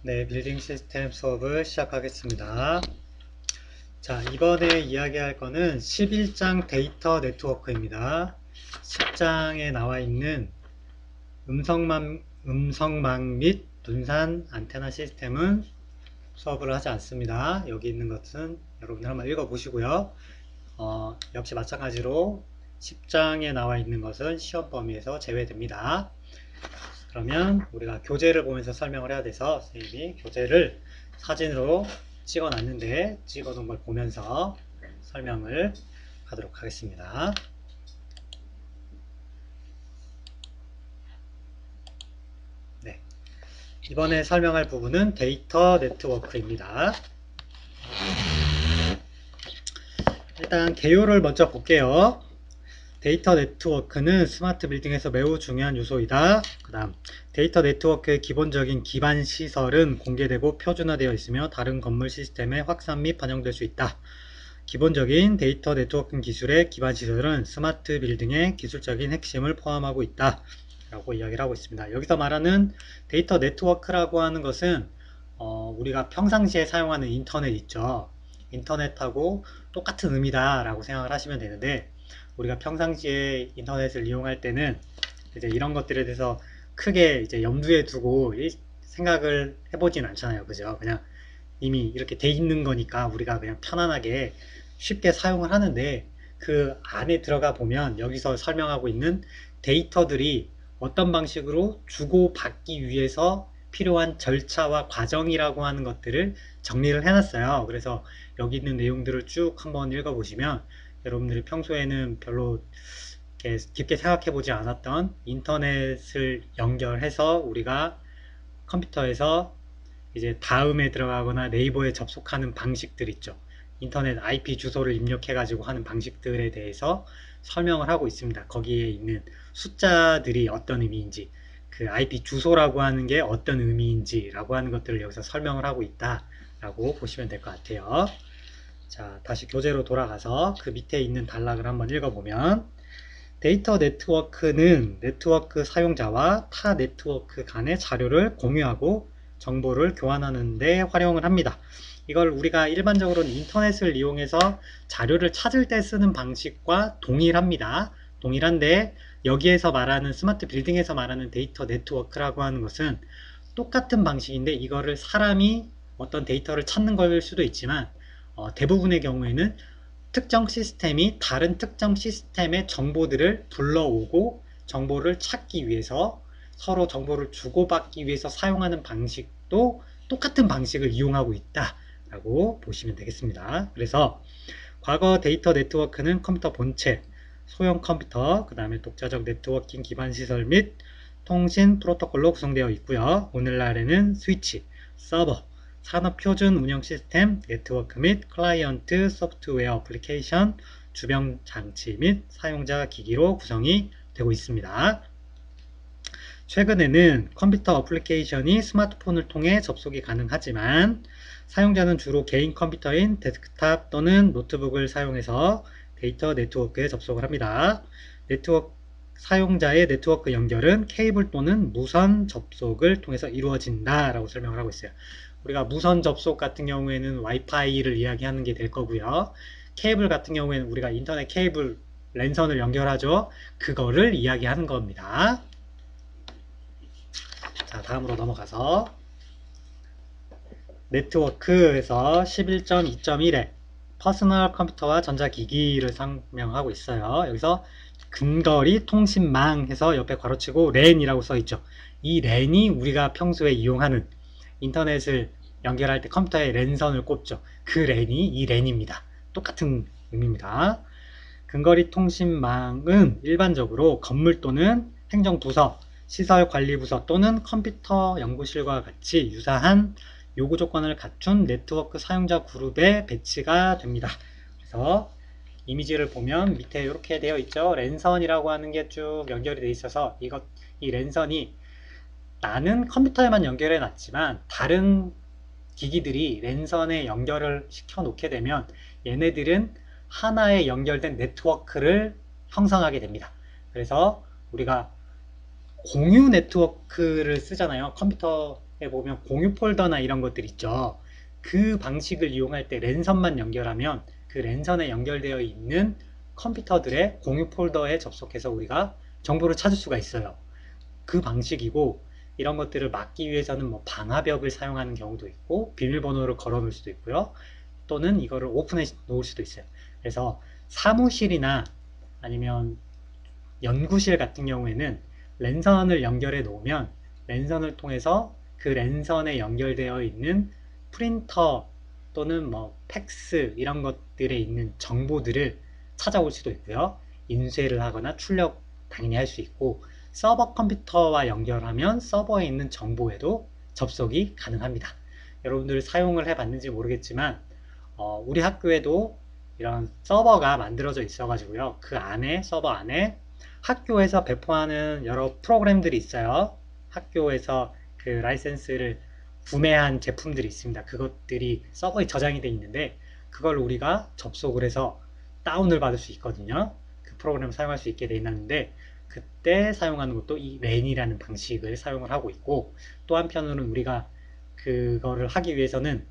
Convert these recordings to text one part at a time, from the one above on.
네, 빌딩 시스템 수업을 시작하겠습니다. 자, 이번에 이야기할 거는 11장 데이터 네트워크입니다. 10장에 나와 있는 음성망 및 분산 안테나 시스템은 수업을 하지 않습니다. 여기 있는 것은 여러분들 한번 읽어보시고요. 역시 마찬가지로 10장에 나와 있는 것은 시험 범위에서 제외됩니다. 그러면 우리가 교재를 보면서 설명을 해야 돼서 선생님이 교재를 사진으로 찍어 놨는데 찍어 놓은 걸 보면서 설명을 하도록 하겠습니다. 네. 이번에 설명할 부분은 데이터 네트워크입니다. 일단 개요를 먼저 볼게요. 데이터 네트워크는 스마트 빌딩에서 매우 중요한 요소이다. 그 다음 데이터 네트워크의 기본적인 기반 시설은 공개되고 표준화되어 있으며 다른 건물 시스템에 확산 및 반영될 수 있다. 기본적인 데이터 네트워킹 기술의 기반 시설은 스마트 빌딩의 기술적인 핵심을 포함하고 있다 라고 이야기를 하고 있습니다. 여기서 말하는 데이터 네트워크라고 하는 것은 우리가 평상시에 사용하는 인터넷 있죠. 인터넷하고 똑같은 의미다 라고 생각을 하시면 되는데, 우리가 평상시에 인터넷을 이용할 때는 이제 이런 것들에 대해서 크게 이제 염두에 두고 생각을 해보진 않잖아요. 그죠? 그냥 이미 이렇게 돼 있는 거니까 우리가 그냥 편안하게 쉽게 사용을 하는데, 그 안에 들어가 보면 여기서 설명하고 있는 데이터들이 어떤 방식으로 주고받기 위해서 필요한 절차와 과정이라고 하는 것들을 정리를 해놨어요. 그래서 여기 있는 내용들을 쭉 한번 읽어보시면 여러분들이 평소에는 별로 깊게 생각해 보지 않았던 인터넷을 연결해서 우리가 컴퓨터에서 이제 다음에 들어가거나 네이버에 접속하는 방식들 있죠. 인터넷 IP 주소를 입력해 가지고 하는 방식들에 대해서 설명을 하고 있습니다. 거기에 있는 숫자들이 어떤 의미인지, 그 IP 주소라고 하는 게 어떤 의미인지 라고 하는 것들을 여기서 설명을 하고 있다 라고 보시면 될 것 같아요. 자, 다시 교재로 돌아가서 그 밑에 있는 단락을 한번 읽어보면, 데이터 네트워크는 네트워크 사용자와 타 네트워크 간의 자료를 공유하고 정보를 교환하는 데 활용을 합니다. 이걸 우리가 일반적으로는 인터넷을 이용해서 자료를 찾을 때 쓰는 방식과 동일합니다. 동일한데, 여기에서 말하는 스마트 빌딩에서 말하는 데이터 네트워크라고 하는 것은 똑같은 방식인데, 이거를 사람이 어떤 데이터를 찾는 걸 수도 있지만 대부분의 경우에는 특정 시스템이 다른 특정 시스템의 정보들을 불러오고 정보를 찾기 위해서 서로 정보를 주고받기 위해서 사용하는 방식도 똑같은 방식을 이용하고 있다 라고 보시면 되겠습니다. 그래서 과거 데이터 네트워크는 컴퓨터 본체, 소형 컴퓨터, 그 다음에 독자적 네트워킹 기반 시설 및 통신 프로토콜로 구성되어 있고요. 오늘날에는 스위치, 서버, 산업 표준 운영 시스템, 네트워크 및 클라이언트 소프트웨어 애플리케이션, 주변 장치 및 사용자 기기로 구성이 되고 있습니다. 최근에는 컴퓨터 어플리케이션이 스마트폰을 통해 접속이 가능하지만 사용자는 주로 개인 컴퓨터인 데스크탑 또는 노트북을 사용해서 데이터 네트워크에 접속을 합니다. 네트워크 사용자의 네트워크 연결은 케이블 또는 무선 접속을 통해서 이루어진다 라고 설명을 하고 있어요. 우리가 무선 접속 같은 경우에는 와이파이를 이야기하는 게 될 거고요. 케이블 같은 경우에는 우리가 인터넷 케이블 랜선을 연결하죠. 그거를 이야기하는 겁니다. 자, 다음으로 넘어가서 네트워크에서 11.2.1에 퍼스널 컴퓨터와 전자기기를 설명하고 있어요. 여기서 근거리 통신망 해서 옆에 괄호치고 랜이라고 써있죠. 이 랜이 우리가 평소에 이용하는 인터넷을 연결할 때 컴퓨터에 랜선을 꼽죠. 그 랜이 이 랜입니다. 똑같은 의미입니다. 근거리 통신망은 일반적으로 건물 또는 행정부서, 시설관리부서 또는 컴퓨터 연구실과 같이 유사한 요구 조건을 갖춘 네트워크 사용자 그룹에 배치가 됩니다. 그래서 이미지를 보면 밑에 이렇게 되어 있죠. 랜선이라고 하는 게 쭉 연결이 되어 있어서 이 랜선이 나는 컴퓨터에만 연결해 놨지만 다른 기기들이 랜선에 연결을 시켜 놓게 되면 얘네들은 하나의 연결된 네트워크를 형성하게 됩니다. 그래서 우리가 공유 네트워크를 쓰잖아요. 컴퓨터 보면 공유 폴더나 이런 것들 있죠. 그 방식을 이용할 때 랜선만 연결하면 그 랜선에 연결되어 있는 컴퓨터들의 공유 폴더에 접속해서 우리가 정보를 찾을 수가 있어요. 그 방식이고, 이런 것들을 막기 위해서는 뭐 방화벽을 사용하는 경우도 있고 비밀번호를 걸어 놓을 수도 있고요. 또는 이거를 오픈해 놓을 수도 있어요. 그래서 사무실이나 아니면 연구실 같은 경우에는 랜선을 연결해 놓으면 랜선을 통해서 그 랜선에 연결되어 있는 프린터 또는 뭐 팩스 이런 것들에 있는 정보들을 찾아올 수도 있고요. 인쇄를 하거나 출력 당연히 할 수 있고, 서버 컴퓨터와 연결하면 서버에 있는 정보에도 접속이 가능합니다. 여러분들 사용을 해봤는지 모르겠지만 우리 학교에도 이런 서버가 만들어져 있어 가지고요. 그 안에 서버 안에 학교에서 배포하는 여러 프로그램들이 있어요. 학교에서 그 라이센스를 구매한 제품들이 있습니다. 그것들이 서버에 저장이 되어 있는데 그걸 우리가 접속을 해서 다운을 받을 수 있거든요. 그 프로그램을 사용할 수 있게 되어 있는데 그때 사용하는 것도 이 랜이라는 방식을 사용을 하고 있고, 또 한편으로는 우리가 그거를 하기 위해서는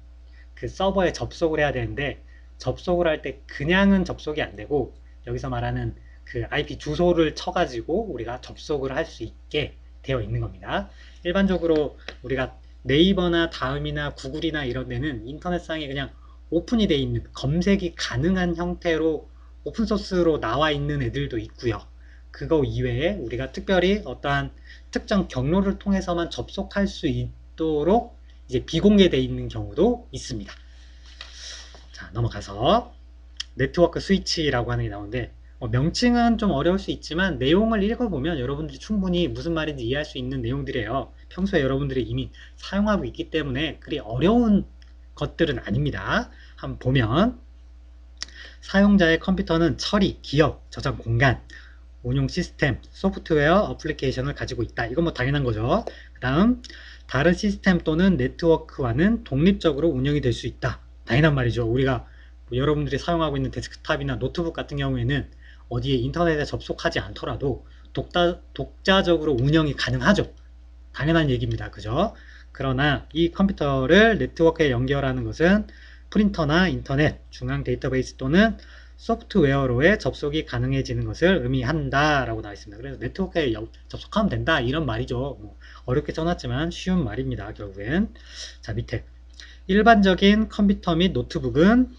그 서버에 접속을 해야 되는데 접속을 할 때 그냥은 접속이 안 되고 여기서 말하는 그 IP 주소를 쳐가지고 우리가 접속을 할 수 있게 되어 있는 겁니다. 일반적으로 우리가 네이버나 다음이나 구글이나 이런 데는 인터넷상에 그냥 오픈이 되어 있는, 검색이 가능한 형태로 오픈소스로 나와 있는 애들도 있고요. 그거 이외에 우리가 특별히 어떠한 특정 경로를 통해서만 접속할 수 있도록 이제 비공개되어 있는 경우도 있습니다. 자, 넘어가서 네트워크 스위치라고 하는 게 나오는데 명칭은 좀 어려울 수 있지만 내용을 읽어보면 여러분들이 충분히 무슨 말인지 이해할 수 있는 내용들이에요. 평소에 여러분들이 이미 사용하고 있기 때문에 그리 어려운 것들은 아닙니다. 한번 보면 사용자의 컴퓨터는 처리, 기억, 저장 공간, 운용 시스템, 소프트웨어, 어플리케이션을 가지고 있다. 이건 뭐 당연한 거죠. 그 다음 다른 시스템 또는 네트워크와는 독립적으로 운영이 될 수 있다. 당연한 말이죠. 우리가 뭐 여러분들이 사용하고 있는 데스크탑이나 노트북 같은 경우에는 어디에 인터넷에 접속하지 않더라도 독자적으로 운영이 가능하죠. 당연한 얘기입니다. 그죠? 그러나 이 컴퓨터를 네트워크에 연결하는 것은 프린터나 인터넷, 중앙 데이터베이스 또는 소프트웨어로의 접속이 가능해지는 것을 의미한다 라고 나와 있습니다. 그래서 네트워크에 접속하면 된다 이런 말이죠. 뭐 어렵게 써놨지만 쉬운 말입니다. 결국엔. 자, 밑에 일반적인 컴퓨터 및 노트북은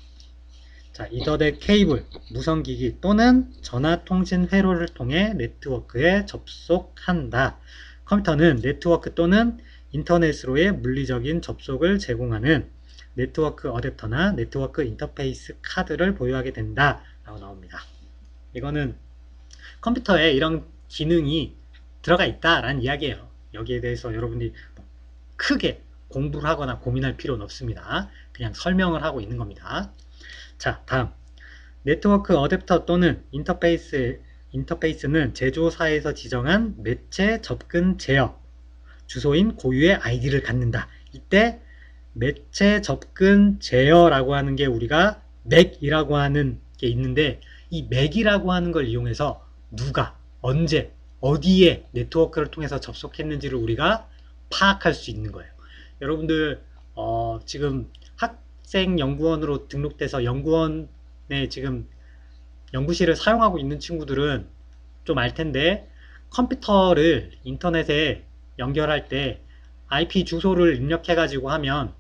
자, 이더넷 케이블, 무선기기 또는 전화통신 회로를 통해 네트워크에 접속한다. 컴퓨터는 네트워크 또는 인터넷으로의 물리적인 접속을 제공하는 네트워크 어댑터나 네트워크 인터페이스 카드를 보유하게 된다 라고 나옵니다. 이거는 컴퓨터에 이런 기능이 들어가 있다 라는 이야기예요. 여기에 대해서 여러분들이 크게 공부를 하거나 고민할 필요는 없습니다. 그냥 설명을 하고 있는 겁니다. 자, 다음 네트워크 어댑터 또는 인터페이스는 제조사에서 지정한 매체 접근 제어 주소인 고유의 아이디를 갖는다. 이때 매체 접근 제어라고 하는 게 우리가 맥이라고 하는 게 있는데 이 맥이라고 하는 걸 이용해서 누가 언제 어디에 네트워크를 통해서 접속했는지를 우리가 파악할 수 있는 거예요. 여러분들 지금 학생연구원으로 등록돼서 연구원에 지금 연구실을 사용하고 있는 친구들은 좀 알 텐데 컴퓨터를 인터넷에 연결할 때 IP 주소를 입력해 가지고 하면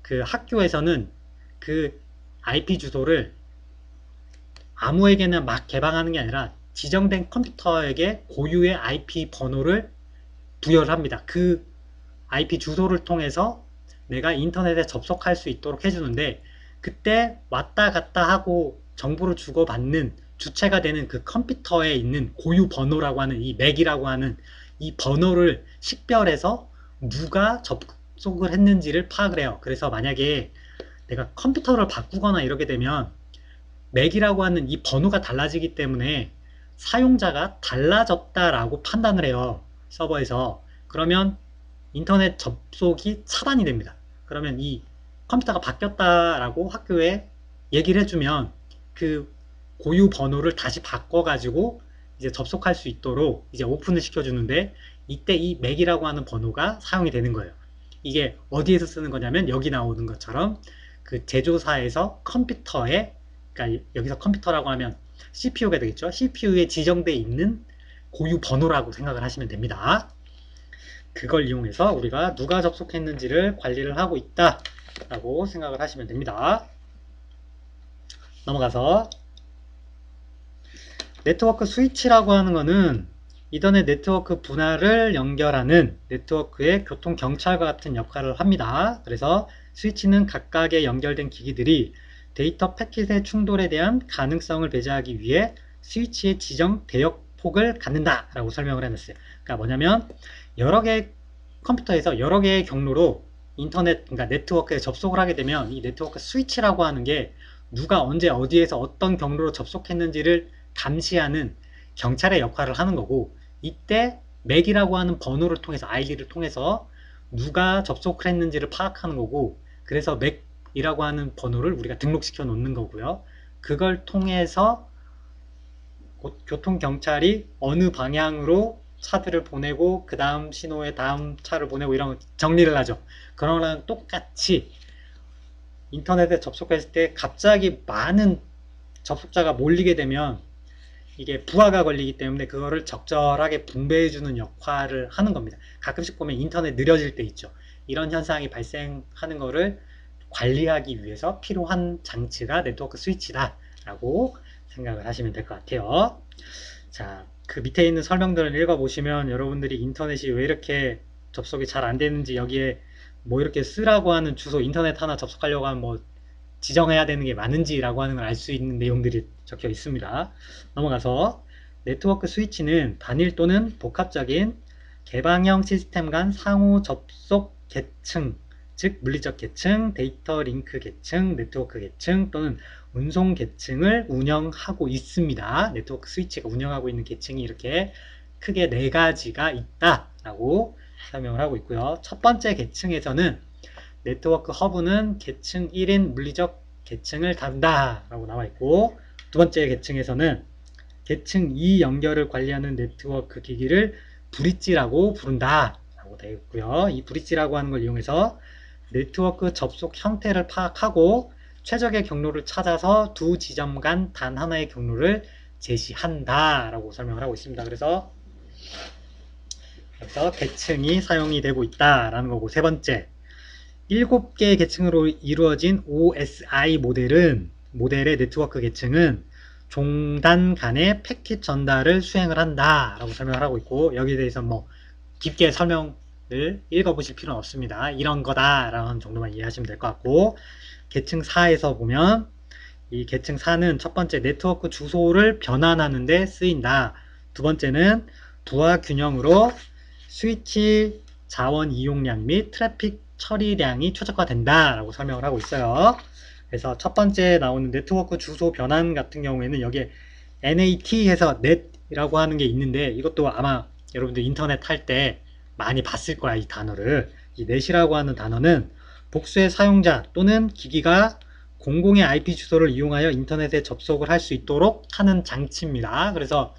그 학교에서는 그 IP 주소를 아무에게나 막 개방하는 게 아니라 지정된 컴퓨터에게 고유의 IP 번호를 부여를 합니다. 그 IP 주소를 통해서 내가 인터넷에 접속할 수 있도록 해주는데 그때 왔다 갔다 하고 정보를 주고받는 주체가 되는 그 컴퓨터에 있는 고유 번호라고 하는 이 맥이라고 하는 이 번호를 식별해서 누가 접속을 했는지를 파악을 해요. 그래서 만약에 내가 컴퓨터를 바꾸거나 이러게 되면 맥이라고 하는 이 번호가 달라지기 때문에 사용자가 달라졌다라고 판단을 해요. 서버에서. 그러면 인터넷 접속이 차단이 됩니다. 그러면 이 컴퓨터가 바뀌었다라고 학교에 얘기를 해주면 그 고유 번호를 다시 바꿔가지고 이제 접속할 수 있도록 이제 오픈을 시켜주는데 이때 이 맥이라고 하는 번호가 사용이 되는 거예요. 이게 어디에서 쓰는 거냐면 여기 나오는 것처럼 그 제조사에서 컴퓨터에, 그러니까 여기서 컴퓨터라고 하면 CPU가 되겠죠. CPU에 지정되어 있는 고유 번호라고 생각을 하시면 됩니다. 그걸 이용해서 우리가 누가 접속했는지를 관리를 하고 있다 라고 생각을 하시면 됩니다. 넘어가서 네트워크 스위치라고 하는 거는 이더넷 네트워크 분할을 연결하는 네트워크의 교통 경찰과 같은 역할을 합니다. 그래서 스위치는 각각의 연결된 기기들이 데이터 패킷의 충돌에 대한 가능성을 배제하기 위해 스위치의 지정 대역폭을 갖는다 라고 설명을 해놨어요. 그러니까 뭐냐면 여러 개의 컴퓨터에서 여러 개의 경로로 인터넷, 그러니까 네트워크에 접속을 하게 되면 이 네트워크 스위치라고 하는 게 누가 언제 어디에서 어떤 경로로 접속했는지를 감시하는 경찰의 역할을 하는 거고, 이때 맥이라고 하는 번호를 통해서, 아이디를 통해서 누가 접속을 했는지를 파악하는 거고, 그래서 맥이라고 하는 번호를 우리가 등록시켜 놓는 거고요. 그걸 통해서 교통경찰이 어느 방향으로 차들을 보내고 그 다음 신호에 다음 차를 보내고 이런 정리를 하죠. 그런 거랑 똑같이 인터넷에 접속했을 때 갑자기 많은 접속자가 몰리게 되면 이게 부하가 걸리기 때문에 그거를 적절하게 분배해주는 역할을 하는 겁니다. 가끔씩 보면 인터넷 느려질 때 있죠. 이런 현상이 발생하는 거를 관리하기 위해서 필요한 장치가 네트워크 스위치다 라고 생각을 하시면 될 것 같아요. 자, 그 밑에 있는 설명들을 읽어보시면 여러분들이 인터넷이 왜 이렇게 접속이 잘 안 되는지, 여기에 뭐 이렇게 쓰라고 하는 주소, 인터넷 하나 접속하려고 하면 뭐 지정해야 되는 게 많은지라고 하는 걸 알 수 있는 내용들이 적혀 있습니다. 넘어가서 네트워크 스위치는 단일 또는 복합적인 개방형 시스템 간 상호 접속 계층, 즉 물리적 계층, 데이터 링크 계층, 네트워크 계층 또는 운송 계층을 운영하고 있습니다. 네트워크 스위치가 운영하고 있는 계층이 이렇게 크게 네 가지가 있다라고 설명을 하고 있고요. 첫 번째 계층에서는 네트워크 허브는 계층 1인 물리적 계층을 다룬다 라고 나와 있고, 두 번째 계층에서는 계층 2 연결을 관리하는 네트워크 기기를 브릿지라고 부른다 라고 되어 있고요. 이 브릿지라고 하는 걸 이용해서 네트워크 접속 형태를 파악하고 최적의 경로를 찾아서 두 지점 간 단 하나의 경로를 제시한다 라고 설명을 하고 있습니다. 그래서 여기서 계층이 사용이 되고 있다 라는 거고, 세 번째 7개의 계층으로 이루어진 OSI 모델의 네트워크 계층은 종단 간의 패킷 전달을 수행을 한다 라고 설명을 하고 있고, 여기에 대해서 뭐 깊게 설명을 읽어보실 필요는 없습니다. 이런 거다 라는 정도만 이해하시면 될 것 같고, 계층 4에서 보면 이 계층 4는 첫 번째 네트워크 주소를 변환하는 데 쓰인다. 두 번째는 부하 균형으로 스위치 자원 이용량 및 트래픽 처리량이 최적화된다 라고 설명을 하고 있어요. 그래서 첫 번째 나오는 네트워크 주소 변환 같은 경우에는 여기에 NAT 해서 net이라고 하는 게 있는데, 이것도 아마 여러분들 인터넷 할 때 많이 봤을 거야. 이 단어를. 이 net이라고 하는 단어는 복수의 사용자 또는 기기가 공공의 IP 주소를 이용하여 인터넷에 접속을 할 수 있도록 하는 장치입니다. 그래서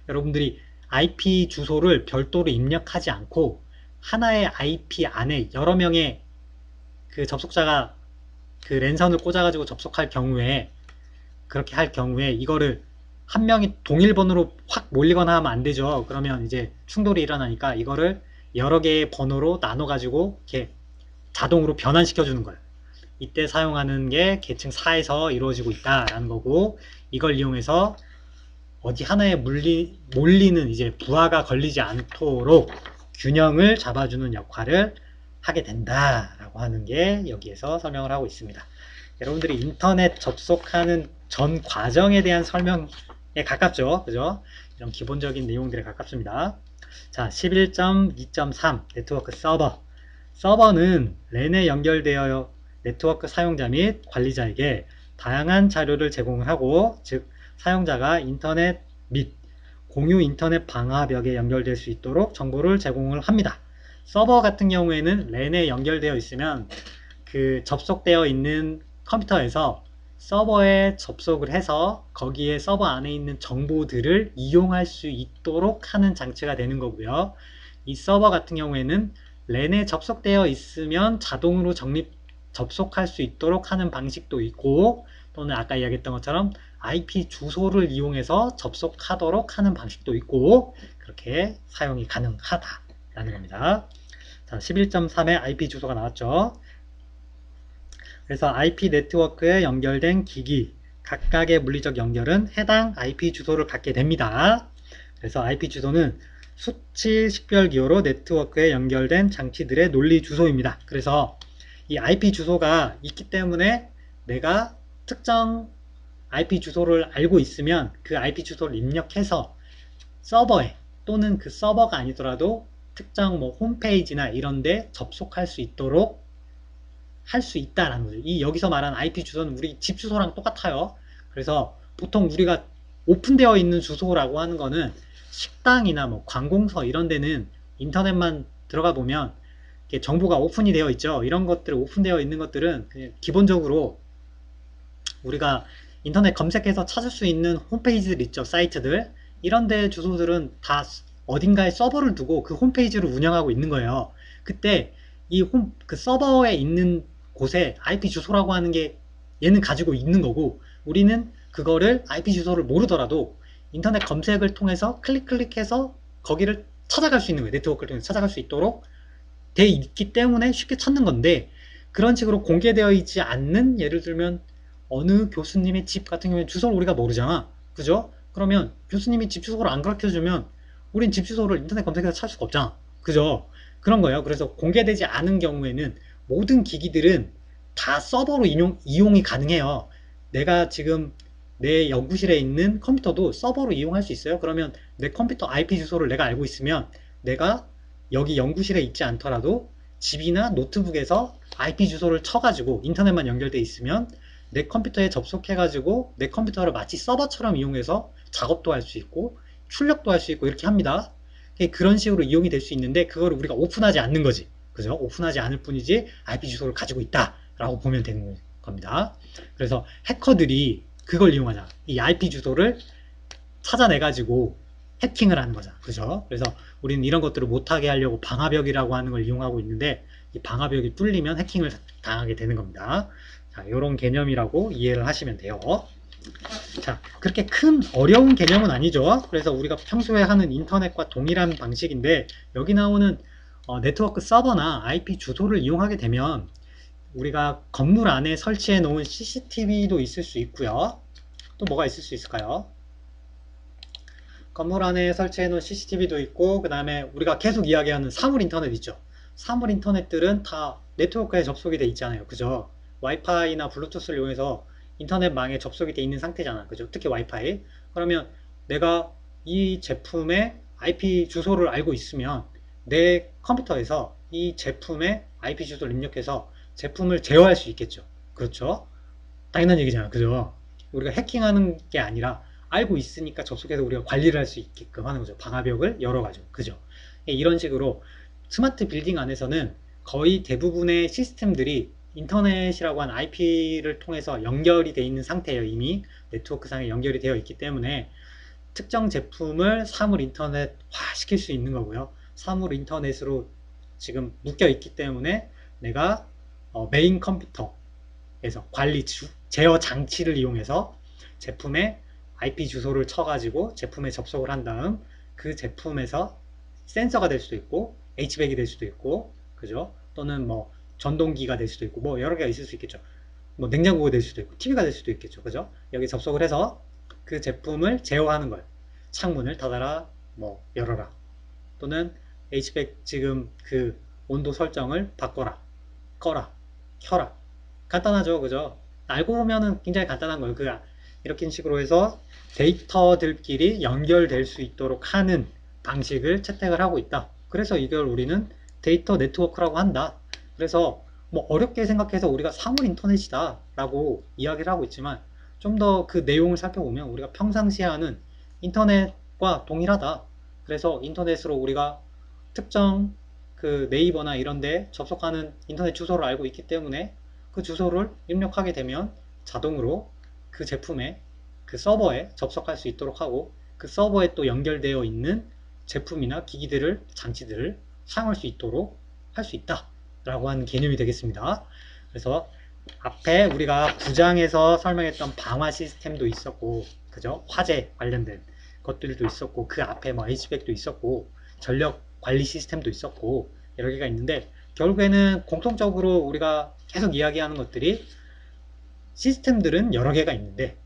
여러분들이 IP 주소를 별도로 입력하지 않고 하나의 IP 안에 여러 명의 그 접속자가 그 랜선을 꽂아가지고 접속할 경우에, 그렇게 할 경우에 이거를 한 명이 동일 번호로 확 몰리거나 하면 안 되죠. 그러면 이제 충돌이 일어나니까 이거를 여러 개의 번호로 나눠가지고 이렇게 자동으로 변환시켜 주는 거예요. 이때 사용하는 게 계층 4에서 이루어지고 있다라는 거고, 이걸 이용해서 어디 하나에 몰리는 이제 부하가 걸리지 않도록 균형을 잡아주는 역할을 하게 된다라고 하는 게 여기에서 설명을 하고 있습니다. 여러분들이 인터넷 접속하는 전 과정에 대한 설명에 가깝죠. 그죠? 이런 기본적인 내용들에 가깝습니다. 자, 11.2.3 네트워크 서버. 서버는 랜에 연결되어 네트워크 사용자 및 관리자에게 다양한 자료를 제공하고, 즉 사용자가 인터넷 및 공유 인터넷 방화벽에 연결될 수 있도록 정보를 제공을 합니다. 서버 같은 경우에는 랜에 연결되어 있으면 그 접속되어 있는 컴퓨터에서 서버에 접속을 해서 거기에 서버 안에 있는 정보들을 이용할 수 있도록 하는 장치가 되는 거고요. 이 서버 같은 경우에는 랜에 접속되어 있으면 자동으로 접속할 수 있도록 하는 방식도 있고, 또는 아까 이야기했던 것처럼 IP 주소를 이용해서 접속하도록 하는 방식도 있고, 그렇게 사용이 가능하다라는 겁니다. 자, 11.3에 IP 주소가 나왔죠. 그래서 IP 네트워크에 연결된 기기, 각각의 물리적 연결은 해당 IP 주소를 갖게 됩니다. 그래서 IP 주소는 수치 식별 기호로 네트워크에 연결된 장치들의 논리 주소입니다. 그래서 이 IP 주소가 있기 때문에 내가 특정 IP 주소를 알고 있으면 그 IP 주소를 입력해서 서버에, 또는 그 서버가 아니더라도 특정 뭐 홈페이지나 이런데 접속할 수 있도록 할 수 있다라는 거죠. 이 여기서 말하는 IP 주소는 우리 집 주소랑 똑같아요. 그래서 보통 우리가 오픈되어 있는 주소라고 하는 거는 식당이나 뭐 관공서 이런 데는 인터넷만 들어가 보면 정보가 오픈이 되어 있죠. 이런 것들 오픈되어 있는 것들은 그냥 기본적으로 우리가 인터넷 검색해서 찾을 수 있는 홈페이지들 있죠. 사이트들. 이런 데 주소들은 다 어딘가에 서버를 두고 그 홈페이지를 운영하고 있는 거예요. 그때 그 서버에 있는 곳에 IP 주소라고 하는 게 얘는 가지고 있는 거고, 우리는 그거를 IP 주소를 모르더라도 인터넷 검색을 통해서 클릭해서 거기를 찾아갈 수 있는 거예요. 네트워크를 통해서 찾아갈 수 있도록 돼 있기 때문에 쉽게 찾는 건데, 그런 식으로 공개되어 있지 않는, 예를 들면 어느 교수님의 집 같은 경우에 주소를 우리가 모르잖아. 그죠? 그러면 교수님이 집 주소를 안 가르쳐주면 우린 집 주소를 인터넷 검색해서 찾을 수가 없잖아. 그죠? 그런 거예요. 그래서 공개되지 않은 경우에는 모든 기기들은 다 서버로 이용이 가능해요. 내가 지금 내 연구실에 있는 컴퓨터도 서버로 이용할 수 있어요. 그러면 내 컴퓨터 IP 주소를 내가 알고 있으면 내가 여기 연구실에 있지 않더라도 집이나 노트북에서 IP 주소를 쳐가지고 인터넷만 연결돼 있으면 내 컴퓨터에 접속해가지고 내 컴퓨터를 마치 서버처럼 이용해서 작업도 할 수 있고 출력도 할 수 있고 이렇게 합니다. 그런 식으로 이용이 될 수 있는데 그거를 우리가 오픈하지 않는 거지. 그죠? 오픈하지 않을 뿐이지 IP 주소를 가지고 있다라고 보면 되는 겁니다. 그래서 해커들이 그걸 이용하자. 이 IP 주소를 찾아내가지고 해킹을 하는 거잖아. 그죠? 그래서 우리는 이런 것들을 못하게 하려고 방화벽이라고 하는 걸 이용하고 있는데, 이 방화벽이 뚫리면 해킹을 당하게 되는 겁니다. 자, 이런 개념이라고 이해를 하시면 돼요. 자, 그렇게 큰 어려운 개념은 아니죠. 그래서 우리가 평소에 하는 인터넷과 동일한 방식인데, 여기 나오는 네트워크 서버나 IP 주소를 이용하게 되면 우리가 건물 안에 설치해 놓은 CCTV도 있을 수 있고요. 또 뭐가 있을 수 있을까요? 건물 안에 설치해 놓은 CCTV도 있고, 그 다음에 우리가 계속 이야기하는 사물 인터넷 있죠. 사물 인터넷들은 다 네트워크에 접속이 돼 있잖아요. 그죠? 와이파이나 블루투스를 이용해서 인터넷망에 접속이 돼 있는 상태잖아. 그죠? 특히 와이파이. 그러면 내가 이 제품의 IP 주소를 알고 있으면 내 컴퓨터에서 이 제품의 IP 주소를 입력해서 제품을 제어할 수 있겠죠. 그렇죠? 당연한 얘기잖아. 그죠? 우리가 해킹하는 게 아니라 알고 있으니까 접속해서 우리가 관리를 할 수 있게끔 하는 거죠. 방화벽을 열어가지고. 그죠? 이런 식으로 스마트 빌딩 안에서는 거의 대부분의 시스템들이 인터넷이라고 하는 IP를 통해서 연결이 되어 있는 상태예요. 이미 네트워크상에 연결이 되어 있기 때문에 특정 제품을 사물 인터넷화 시킬 수 있는 거고요. 사물 인터넷으로 지금 묶여 있기 때문에 내가 메인 컴퓨터에서 제어 장치를 이용해서 제품의 IP 주소를 쳐가지고 제품에 접속을 한 다음 그 제품에서 센서가 될 수도 있고 HVAC이 될 수도 있고, 그죠? 또는 뭐 전동기가 될 수도 있고 뭐 여러 개가 있을 수 있겠죠. 뭐 냉장고가 될 수도 있고 TV가 될 수도 있겠죠. 그죠? 여기 접속을 해서 그 제품을 제어하는 거예요. 창문을 닫아라, 뭐 열어라, 또는 HVAC 지금 그 온도 설정을 바꿔라, 꺼라, 켜라. 간단하죠. 그죠? 알고 보면은 굉장히 간단한 거예요. 이렇게 식으로 해서 데이터들끼리 연결될 수 있도록 하는 방식을 채택을 하고 있다. 그래서 이걸 우리는 데이터 네트워크라고 한다. 그래서 뭐 어렵게 생각해서 우리가 사물 인터넷이다 라고 이야기를 하고 있지만, 좀 더 그 내용을 살펴보면 우리가 평상시에 하는 인터넷과 동일하다. 그래서 인터넷으로 우리가 특정 그 네이버나 이런데 접속하는 인터넷 주소를 알고 있기 때문에 그 주소를 입력하게 되면 자동으로 그 제품의 그 서버에 접속할 수 있도록 하고, 그 서버에 또 연결되어 있는 제품이나 기기들을, 장치들을 사용할 수 있도록 할 수 있다 라고 하는 개념이 되겠습니다. 그래서 앞에 우리가 9장에서 설명했던 방화 시스템도 있었고, 그죠? 화재 관련된 것들도 있었고, 그 앞에 뭐 HVAC도 있었고, 전력 관리 시스템도 있었고, 여러 개가 있는데, 결국에는 공통적으로 우리가 계속 이야기하는 것들이 시스템들은 여러 개가 있는데,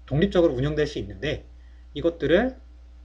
독립적으로 운영될 수 있는데, 이것들을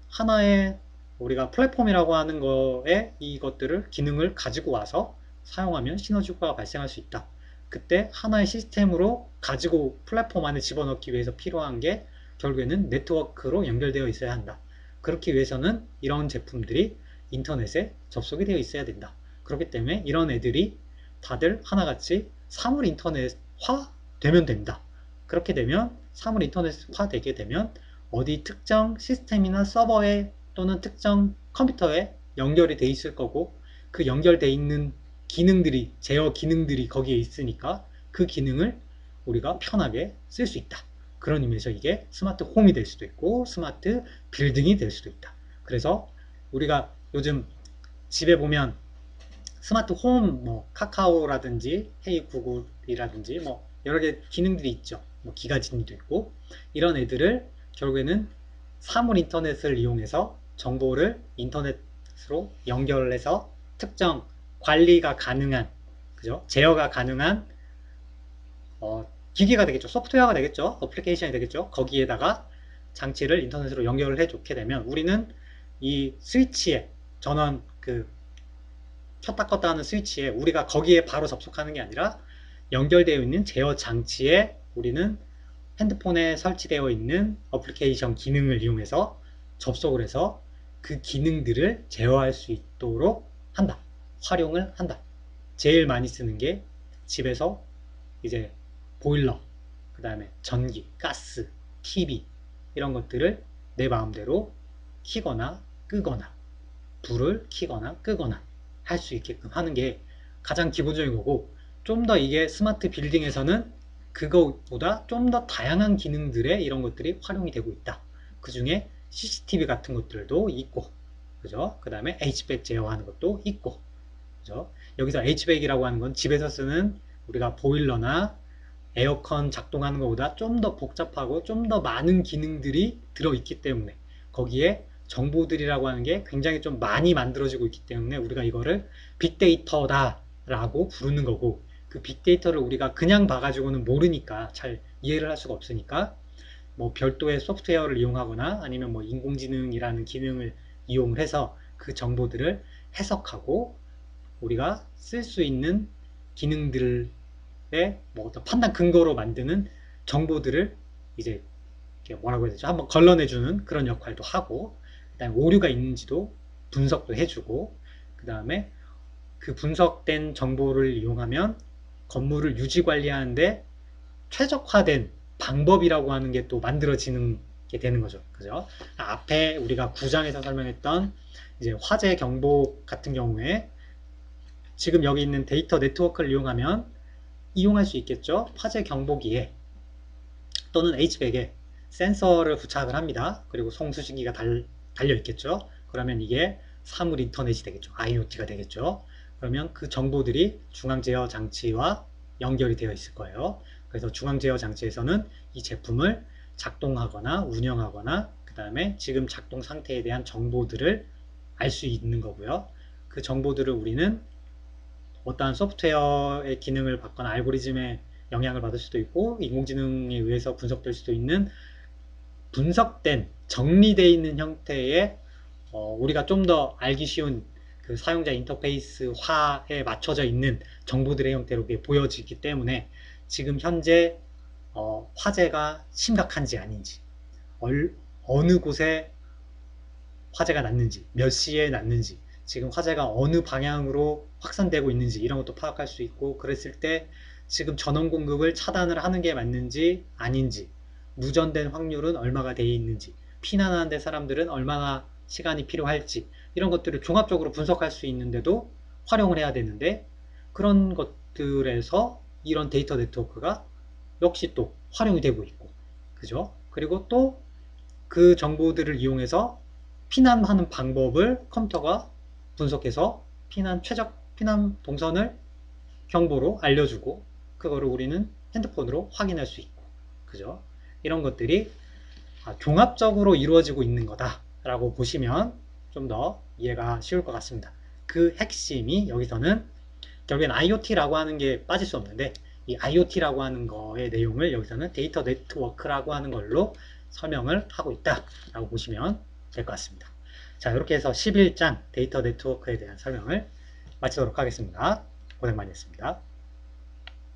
하나의 우리가 플랫폼이라고 하는 거에 이것들을 기능을 가지고 와서 사용하면 시너지 효과가 발생할 수 있다. 그때 하나의 시스템으로 가지고 플랫폼 안에 집어넣기 위해서 필요한 게 결국에는 네트워크로 연결되어 있어야 한다. 그렇기 위해서는 이런 제품들이 인터넷에 접속이 되어 있어야 된다. 그렇기 때문에 이런 애들이 다들 하나같이 사물 인터넷화 되면 된다. 그렇게 되면 사물 인터넷화 되게 되면 어디 특정 시스템이나 서버에 또는 특정 컴퓨터에 연결이 돼 있을 거고, 그 연결돼 있는 기능들이, 제어 기능들이 거기에 있으니까 그 기능을 우리가 편하게 쓸 수 있다. 그런 의미에서 이게 스마트 홈이 될 수도 있고 스마트 빌딩이 될 수도 있다. 그래서 우리가 요즘 집에 보면 스마트 홈, 뭐 카카오라든지 헤이 구글이라든지 뭐 여러 개 기능들이 있죠. 뭐 기가진이도 있고, 이런 애들을 결국에는 사물 인터넷을 이용해서 정보를 인터넷으로 연결해서 특정 관리가 가능한, 그죠? 제어가 가능한 기기가 되겠죠. 소프트웨어가 되겠죠. 어플리케이션이 되겠죠. 거기에다가 장치를 인터넷으로 연결을 해놓게 되면 우리는 이 스위치에, 전원 그 켰다 껐다 하는 스위치에 우리가 거기에 바로 접속하는 게 아니라 연결되어 있는 제어 장치에 우리는 핸드폰에 설치되어 있는 어플리케이션 기능을 이용해서 접속을 해서 그 기능들을 제어할 수 있도록 한다. 활용을 한다. 제일 많이 쓰는 게 집에서 이제 보일러, 그 다음에 전기, 가스, TV 이런 것들을 내 마음대로 켜거나 끄거나 불을 켜거나 끄거나 할 수 있게끔 하는 게 가장 기본적인 거고, 좀 더 이게 스마트 빌딩에서는 그거보다 좀 더 다양한 기능들의 이런 것들이 활용이 되고 있다. 그 중에 CCTV 같은 것들도 있고, 그죠? 그 다음에 HVAC 제어하는 것도 있고, 그죠? 여기서 HVAC이라고 하는 건 집에서 쓰는 우리가 보일러나 에어컨 작동하는 것보다 좀 더 복잡하고 좀 더 많은 기능들이 들어있기 때문에 거기에 정보들이라고 하는 게 굉장히 좀 많이 만들어지고 있기 때문에 우리가 이거를 빅데이터다 라고 부르는 거고, 그 빅데이터를 우리가 그냥 봐가지고는 모르니까 잘 이해를 할 수가 없으니까 뭐 별도의 소프트웨어를 이용하거나 아니면 뭐 인공지능이라는 기능을 이용을 해서 그 정보들을 해석하고 우리가 쓸 수 있는 기능들을 뭐 어떤 판단 근거로 만드는 정보들을 이제 뭐라고 해야 되죠? 한번 걸러내주는 그런 역할도 하고, 그다음에 오류가 있는지도 분석도 해주고, 그 다음에 그 분석된 정보를 이용하면 건물을 유지 관리하는데 최적화된 방법이라고 하는 게 또 만들어지는 게 되는 거죠. 그죠? 앞에 우리가 9장에서 설명했던 이제 화재 경보 같은 경우에 지금 여기 있는 데이터 네트워크를 이용하면 이용할 수 있겠죠. 화재 경보기에 또는 HVAC에 센서를 부착을 합니다. 그리고 송수신기가 달려 있겠죠. 그러면 이게 사물 인터넷이 되겠죠. IoT가 되겠죠. 그러면 그 정보들이 중앙 제어 장치와 연결이 되어 있을 거예요. 그래서 중앙 제어 장치에서는 이 제품을 작동하거나 운영하거나 그 다음에 지금 작동 상태에 대한 정보들을 알 수 있는 거고요. 그 정보들을 우리는 어떠한 소프트웨어의 기능을 받거나 알고리즘의 영향을 받을 수도 있고 인공지능에 의해서 분석될 수도 있는 분석된 정리되어 있는 형태의 우리가 좀 더 알기 쉬운 그 사용자 인터페이스화에 맞춰져 있는 정보들의 형태로 보여지기 때문에 지금 현재 화재가 심각한지 아닌지, 어느 곳에 화재가 났는지, 몇 시에 났는지, 지금 화재가 어느 방향으로 확산되고 있는지 이런 것도 파악할 수 있고, 그랬을 때 지금 전원 공급을 차단을 하는 게 맞는지 아닌지, 누전된 확률은 얼마가 돼 있는지, 피난하는 데 사람들은 얼마나 시간이 필요할지 이런 것들을 종합적으로 분석할 수 있는데도 활용을 해야 되는데, 그런 것들에서 이런 데이터 네트워크가 역시 또 활용이 되고 있고, 그죠? 그리고 또 그 정보들을 이용해서 피난하는 방법을 컴퓨터가 분석해서 피난 최적 피난 동선을 경보로 알려주고 그거를 우리는 핸드폰으로 확인할 수 있고 그죠? 이런 것들이 종합적으로 이루어지고 있는 거다라고 보시면 좀 더 이해가 쉬울 것 같습니다. 그 핵심이 여기서는 결국엔 IoT라고 하는 게 빠질 수 없는데 이 IoT라고 하는 거의 내용을 여기서는 데이터 네트워크라고 하는 걸로 설명을 하고 있다라고 보시면 될 것 같습니다. 자, 이렇게 해서 11장 데이터 네트워크에 대한 설명을 마치도록 하겠습니다. 고생 많이 했습니다.